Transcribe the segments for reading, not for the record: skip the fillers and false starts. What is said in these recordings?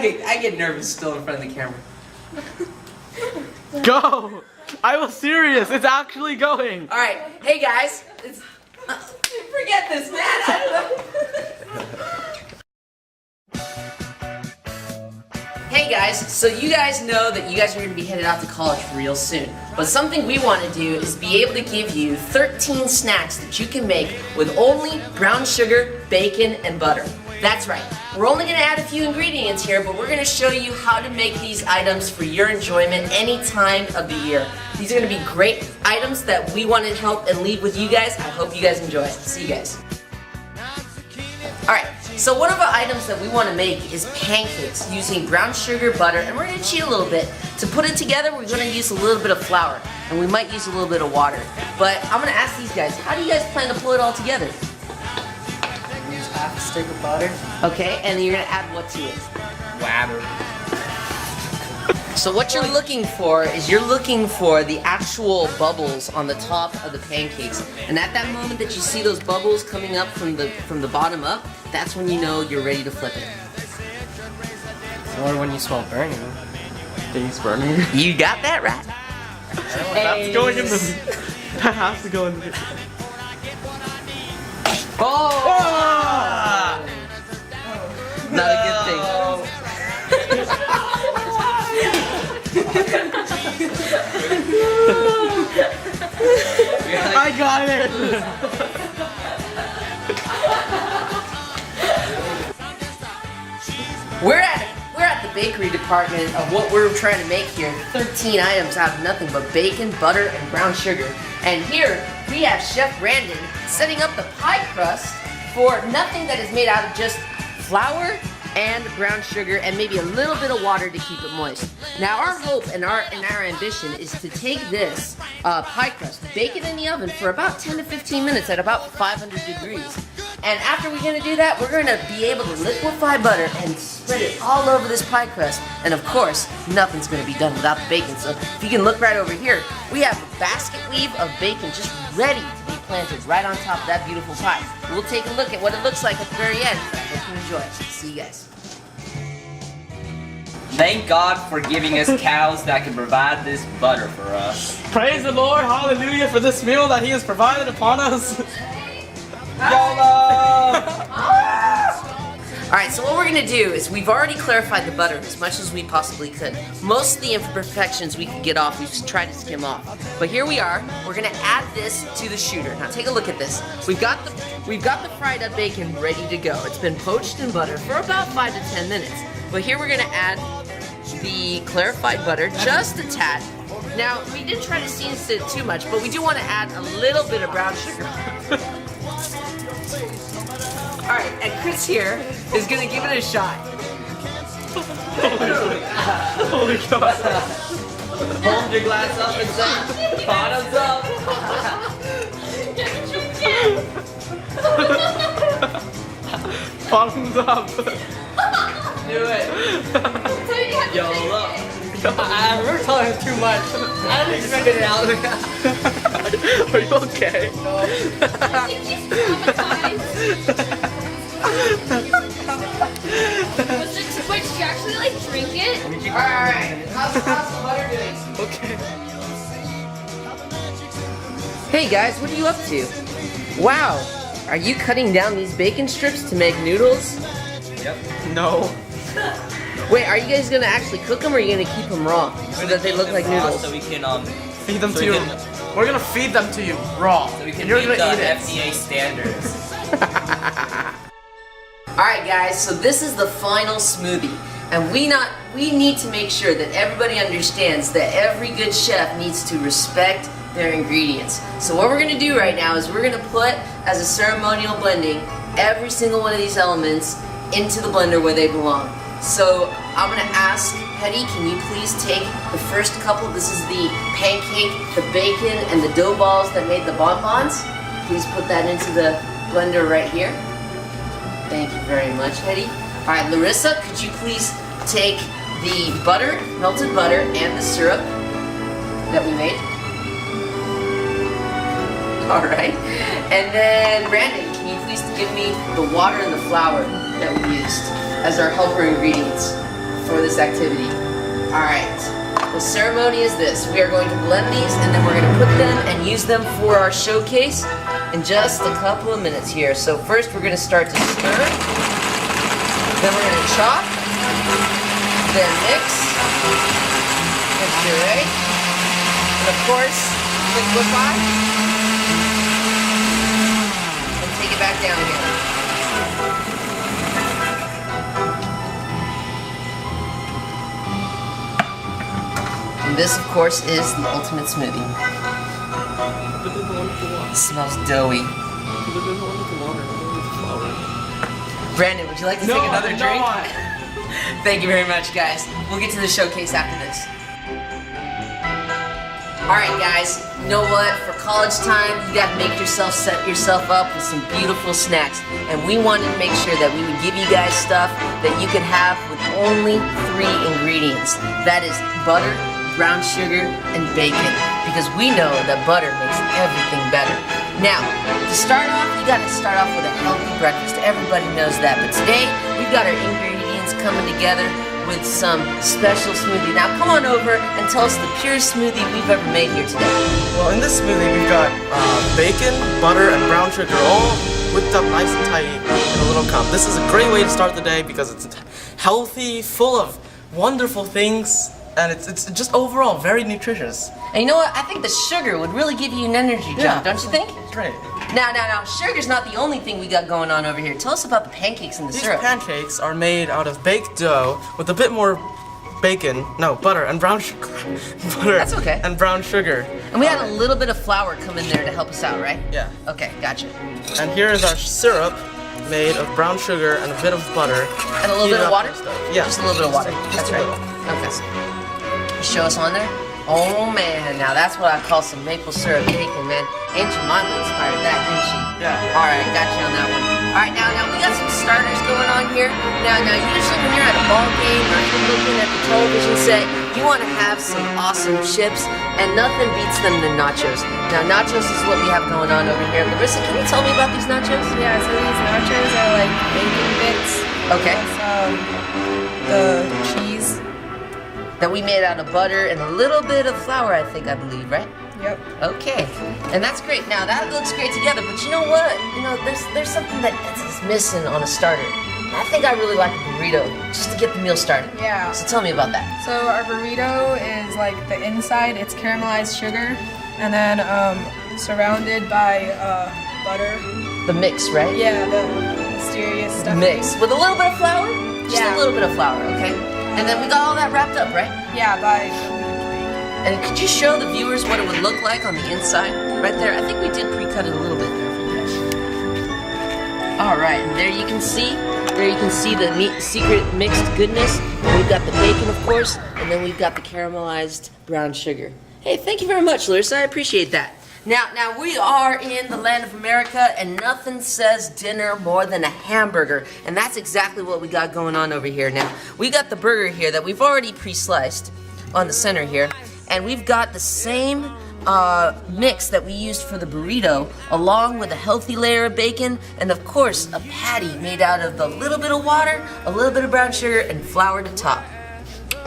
I get nervous still in front of the camera. Go! I was serious. It's actually going. All right, hey guys. Forget this, man. I don't know. Hey guys, so you guys know that you guys are going to be headed out to college real soon. But something we want to do is be able to give you 13 snacks that you can make with only brown sugar, bacon, and butter. That's right. We're only going to add a few ingredients here, but we're going to show you how to make these items for your enjoyment any time of the year. These are going to be great items that we want to help and leave with you guys. I hope you guys enjoy it. See you guys. Alright, so one of the items that we want to make is pancakes using brown sugar, butter, and we're going to cheat a little bit. To put it together, we're going to use a little bit of flour, and we might use a little bit of water. But I'm going to ask these guys, how do you guys plan to pull it all together? Use half a stick of butter. Okay, and you're going to add what to it? Water. So what you're looking for is you're looking for the actual bubbles on the top of the pancakes. And at that moment that you see those bubbles coming up from the bottom up, that's when you know you're ready to flip it. Or when you smell burning. Things burning. You got that right. That's going in the... That has to go in the... Oh! Not a good thing. I got it! We're at the bakery department of what we're trying to make here. 13 items out of nothing but bacon, butter, and brown sugar. And here we have Chef Brandon setting up the pie crust for nothing that is made out of just flour and brown sugar and maybe a little bit of water to keep it moist. Now our hope and our ambition is to take this pie crust, bake it in the oven for about 10 to 15 minutes at about 500 degrees. And after we're gonna do that, we're gonna be able to liquefy butter and spread it all over this pie crust. And of course, nothing's gonna be done without the bacon. So if you can look right over here, we have a basket weave of bacon just ready to be planted right on top of that beautiful pie. We'll take a look at what it looks like at the very end. I hope you enjoy it. See you guys. Thank God for giving us cows that can provide this butter for us. Praise the Lord, hallelujah, for this meal that He has provided upon us. YOLO! Alright, so what we're going to do is we've already clarified the butter as much as we possibly could. Most of the imperfections we could get off, we've tried to skim off. But here we are, we're going to add this to the shooter. Now take a look at this. We've got the fried up bacon ready to go. It's been poached in butter for about 5 to 10 minutes. But here we're going to add the clarified butter, just a tad. Now, we didn't try to season it too much, but we do want to add a little bit of brown sugar. Alright, and Chris here is going to give it a shot. Holy God. Hold your glass up and say, bottoms up. Bottoms up. Do it. YOLO. We're talking too much. I didn't expect it out. Are you okay? No. Was it too much? Did you actually like drink it? Alright, how's the butter doing? Okay. Hey guys, what are you up to? Wow, are you cutting down these bacon strips to make noodles? Yep. No. Wait, are you guys gonna actually cook them or are you gonna keep them raw so that they look like noodles? So we can Feed them So to we you. can- We're gonna feed them to you raw. so we can and you're meet gonna the eat it. FDA standards. Alright guys, so this is the final smoothie. And we need to make sure that everybody understands that every good chef needs to respect their ingredients. So what we're gonna do right now is we're gonna put, as a ceremonial blending, every single one of these elements into the blender where they belong. So I'm gonna ask Hetty, can you please take the first couple? This is the pancake, the bacon, and the dough balls that made the bonbons. Please put that into the blender right here. Thank you very much, Hetty. All right, Larissa, could you please take the butter, melted butter, and the syrup that we made? All right. And then Brandon, can you please give me the water and the flour that we used as our helper ingredients? for this activity. Alright, the ceremony is this. We are going to blend these and then we're going to put them and use them for our showcase in just a couple of minutes here. So first we're going to start to stir, then we're going to chop, then mix, and puree, and of course liquefy, and take it back down again. And this, of course, is the ultimate smoothie. It smells doughy. Brandon, would you like to take another drink? Thank you very much, guys. We'll get to the showcase after this. Alright, guys, you know what? For college time, you gotta set yourself up with some beautiful snacks. And we wanted to make sure that we would give you guys stuff that you could have with only 3 ingredients. That is butter, brown sugar, and bacon. Because we know that butter makes everything better. Now, to start off, you gotta start off with a healthy breakfast. Everybody knows that. But today, we've got our ingredients coming together with some special smoothie. Now, come on over and tell us the purest smoothie we've ever made here today. Well, in this smoothie, we've got bacon, butter, and brown sugar all whipped up nice and tight in a little cup. This is a great way to start the day because it's healthy, full of wonderful things, and it's just overall very nutritious. And you know what? I think the sugar would really give you an energy jump, don't you think? It's great. Now, sugar's not the only thing we got going on over here. Tell us about the pancakes and the These syrup. pancakes are made out of baked dough with a bit more butter and brown sugar. That's okay. And brown sugar. And we had a little bit of flour come in there to help us out, right? Yeah. Okay, gotcha. And here is our syrup made of brown sugar and a bit of butter. And a little bit of water? Yeah. Just a little bit of water. Just That's a right. little. Okay. Show us on there. Oh man, now that's what I call some maple syrup bacon, man. Aunt Jemima inspired that, didn't she? Yeah. Alright, got you on that one. Alright, now we got some starters going on here. Now usually when you're at a ball game or if you're looking at the television set, you want to have some awesome chips, and nothing beats them than nachos. Now nachos is what we have going on over here. Larissa, can you tell me about these nachos? Yeah, so these nachos are like bacon bits. Okay. Plus, the cheese. That we made out of butter and a little bit of flour, I believe, right? Yep. Okay, and that's great. Now that looks great together, but you know what? You know, there's something that is missing on a starter. I think I really like a burrito just to get the meal started. Yeah. So tell me about that. So our burrito is like the inside, it's caramelized sugar, and then surrounded by butter. The mix, right? Yeah, the mysterious stuff. Mix with a little bit of flour. Just Yeah. a little bit of flour, okay? And then we got all that wrapped up, right? Yeah, by And could you show the viewers what it would look like on the inside? Right there. I think we did pre-cut it a little bit there for you guys. Alright, and there you can see the secret mixed goodness. We've got the bacon, of course, and then we've got the caramelized brown sugar. Hey, thank you very much, Larissa. I appreciate that. Now we are in the land of America, and nothing says dinner more than a hamburger, and that's exactly what we got going on over here. Now, we got the burger here that we've already pre-sliced on the center here, and we've got the same mix that we used for the burrito, along with a healthy layer of bacon, and of course, a patty made out of a little bit of water, a little bit of brown sugar, and flour to top.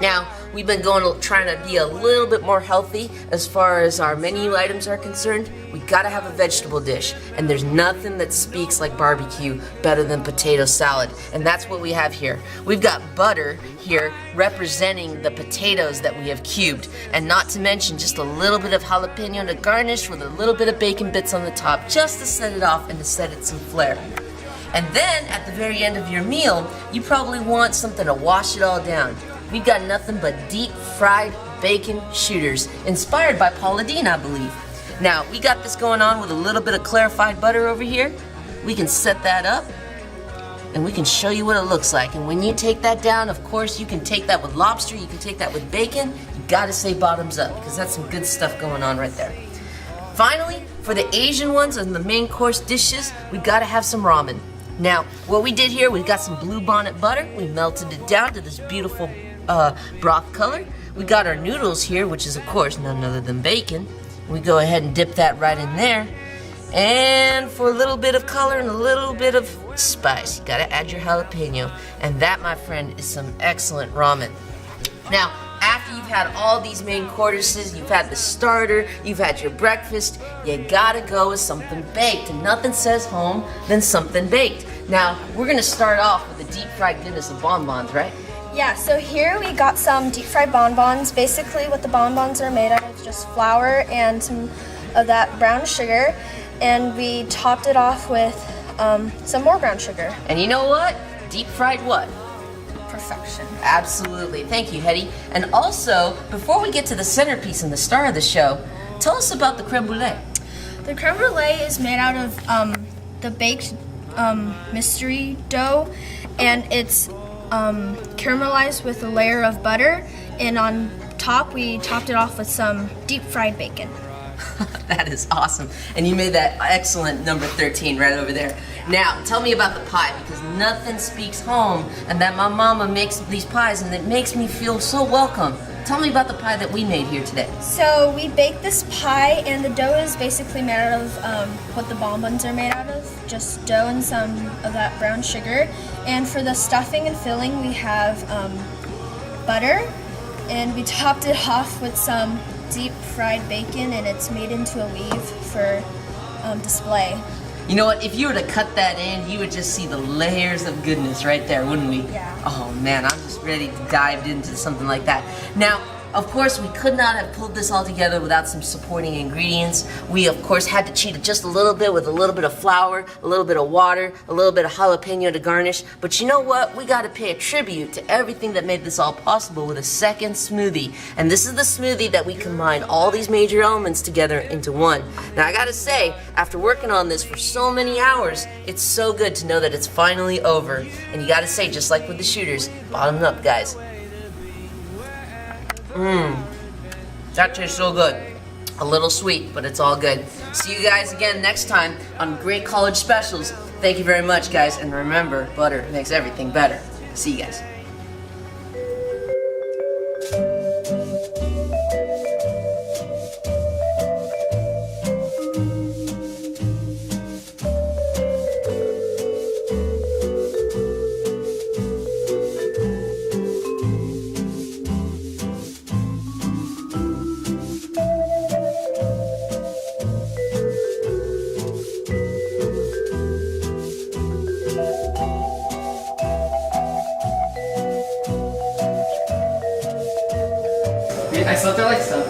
Now, we've been trying to be a little bit more healthy as far as our menu items are concerned. We gotta have a vegetable dish, and there's nothing that speaks like barbecue better than potato salad, and that's what we have here. We've got butter here representing the potatoes that we have cubed, and not to mention just a little bit of jalapeno to garnish with a little bit of bacon bits on the top, just to set it off and to set it some flair. And then, at the very end of your meal, you probably want something to wash it all down. We've got nothing but deep fried bacon shooters, inspired by Paula Deen, I believe. Now, we got this going on with a little bit of clarified butter over here. We can set that up, and we can show you what it looks like. And when you take that down, of course, you can take that with lobster, you can take that with bacon. You gotta say bottoms up, because that's some good stuff going on right there. Finally, for the Asian ones and the main course dishes, we gotta have some ramen. Now, what we did here, we got some blue bonnet butter. We melted it down to this beautiful broth color. We got our noodles here, which is of course none other than bacon. We go ahead and dip that right in there. And for a little bit of color and a little bit of spice. You gotta add your jalapeno, and that, my friend, is some excellent ramen. Now, after you've had all these main courses, you've had the starter, you've had your breakfast, you gotta go with something baked. And nothing says home than something baked. Now, we're gonna start off with the deep fried goodness of bonbons, right? Yeah, so here we got some deep fried bonbons. Basically what the bonbons are made out of is just flour and some of that brown sugar. And we topped it off with some more brown sugar. And you know what? Deep fried what? Perfection. Absolutely. Thank you, Hetty. And also, before we get to the centerpiece and the star of the show, tell us about the creme brulee. The creme brulee is made out of the baked mystery dough, and it's caramelized with a layer of butter, and on top we topped it off with some deep fried bacon. That is awesome. And you made that excellent number 13 right over there. Now, tell me about the pie, because nothing speaks home and that my mama makes these pies, and it makes me feel so welcome. Tell me about the pie that we made here today. So we baked this pie, and the dough is basically made out of what the bonbons are made out of, just dough and some of that brown sugar. And for the stuffing and filling, we have butter, and we topped it off with some deep fried bacon, and it's made into a weave for display. You know what? If you were to cut that in, you would just see the layers of goodness right there, wouldn't we? Yeah. Oh man, I'm just ready to dive into something like that. Now, of course, we could not have pulled this all together without some supporting ingredients. We, of course, had to cheat it just a little bit with a little bit of flour, a little bit of water, a little bit of jalapeno to garnish. But you know what? We got to pay a tribute to everything that made this all possible with a second smoothie. And this is the smoothie that we combined all these major elements together into one. Now, I got to say, after working on this for so many hours, it's so good to know that it's finally over. And you got to say, just like with the shooters, bottom up, guys. That tastes so good. A little sweet, but it's all good. See you guys again next time on Great College Specials. Thank you very much, guys. And remember, butter makes everything better. See you guys. I slept there like 7.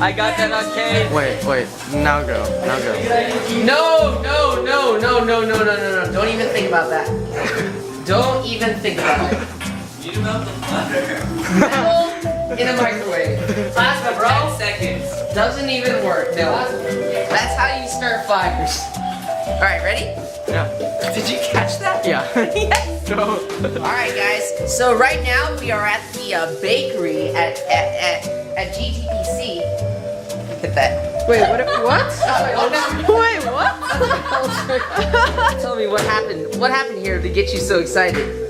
I got that on cake. Wait, now go. No. Don't even think about that. Don't even think about it. You melt the butter. Metal in a microwave. Plasma, bro. 10 seconds. Doesn't even work. No. That's how you start fires. Alright, ready? Yeah. Did you catch that? Yeah. Yes. No. Alright, guys. So right now we are at the bakery at GTPC. Look at that. Wait, what? Wait, what? Tell me what happened. What happened here to get you so excited?